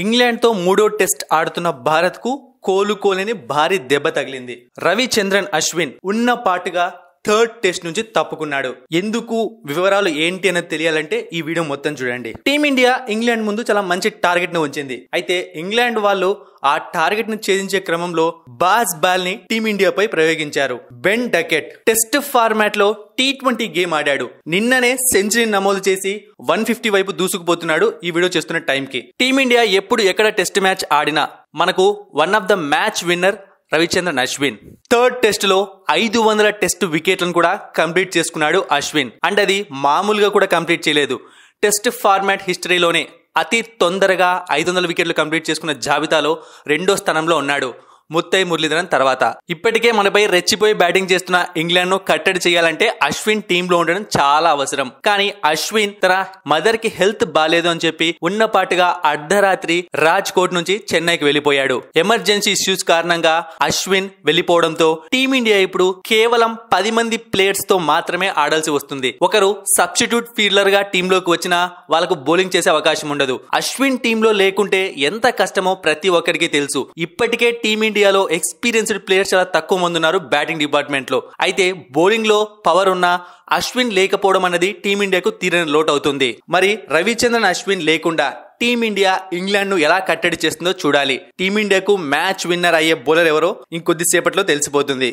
England తో మూడో test ఆడుతున్న భారత్ కు కోలుకోలేని భారీ దెబ్బ తగిలింది. రవిచంద్రన్ అశ్విన్ ఉన్న పాటుగా థర్డ్ టెస్ట్ నుంచి తప్పుకున్నాడు. ఎందుకు, వివరాలు ఏంటి అనేది తెలియాలంటే ఈ వీడియో మొత్తం చూడండి. టీమిండియా ఇంగ్లాండ్ ముందు చాలా మంచి టార్గెట్ ను ఉంచింది. అయితే ఇంగ్లాండ్ వాళ్ళు ఆ టార్గెట్ ను ఛేదించే క్రమంలో బాస్ బాల్ ని టీమిండియాపై ప్రయోగించారు. బెన్ డకెట్ టెస్ట్ ఫార్మాట్ లో T20 గేమ్ ఆడాడు. నిన్ననే సెంచరీ నమోదు చేసి 150 వైపు దూసుకుపోతున్నాడు. ఈ వీడియో చేస్తున్న టైంకి టీమిండియా ఎప్పుడు ఎక్కడ టెస్ట్ మ్యాచ్ ఆడినా మనకు one of the match winner Ravichandran Ashwin. Third test లో 500 టెస్ట్ వికెట్లను కూడా కంప్లీట్ చేసుకున్నాడు అశ్విన్. అండ్ అది మామూలుగా కూడా కంప్లీట్ చేయలేదు. టెస్ట్ ఫార్మాట్ హిస్టరీలోనే అతి తొందరగా 500 వికెట్లు కంప్లీట్ చేసుకున్న జాబితాలో 2వ స్థానంలో ఉన్నాడు ముత్తై మురళీధరన్ తర్వాత. ఇప్పటికే మనపై రెచ్చిపోయి బ్యాటింగ్ చేస్తున్న ఇంగ్లాండ్ ను కట్టడి చేయాలంటే అశ్విన్ టీమ్ లో ఉండడం చాలా అవసరం. కానీ అశ్విన్ తన మదర్ కి హెల్త్ బాలేదు అని చెప్పి ఉన్నపాటుగా అర్ధరాత్రి రాజ్కోట్ నుంచి చెన్నైకి వెళ్లిపోయాడు. ఎమర్జెన్సీ ఇష్యూస్ కారణంగా అశ్విన్ వెళ్లిపోవడంతో టీమిండియా ఇప్పుడు కేవలం 10 మంది ప్లేయర్స్ తో మాత్రమే ఆడాల్సి వస్తుంది. ఒకరు సబ్స్టిట్యూట్ ఫీల్డర్ గా టీమ్ లోకి వచ్చినా వాళ్ళకు బౌలింగ్ చేసే అవకాశం ఉండదు. అశ్విన్ టీమ్ లో లేకుంటే ఎంత కష్టమో ప్రతి ఒక్కరికి తెలుసు. ఇప్పటికే టీమిండియా ఇండియాలో ఎక్స్పీరియన్స్డ్ ప్లేయర్స్ చాలా తక్కువ మంది ఉన్నారు బ్యాటింగ్ డిపార్ట్మెంట్ లో. అయితే బౌలింగ్ లో పవర్ ఉన్న అశ్విన్ లేకపోవడం అనేది టీమిండియాకు తీరని లోటు అవుతుంది. మరి రవిచంద్రన్ అశ్విన్ లేకుండా టీమిండియా ఇంగ్లాండ్ ను ఎలా కట్టడి చేస్తుందో చూడాలి. టీమిండియాకు మ్యాచ్ విన్నర్ అయ్యే బౌలర్ ఎవరో ఇంకొద్దిసేపట్లో తెలిసిపోతుంది.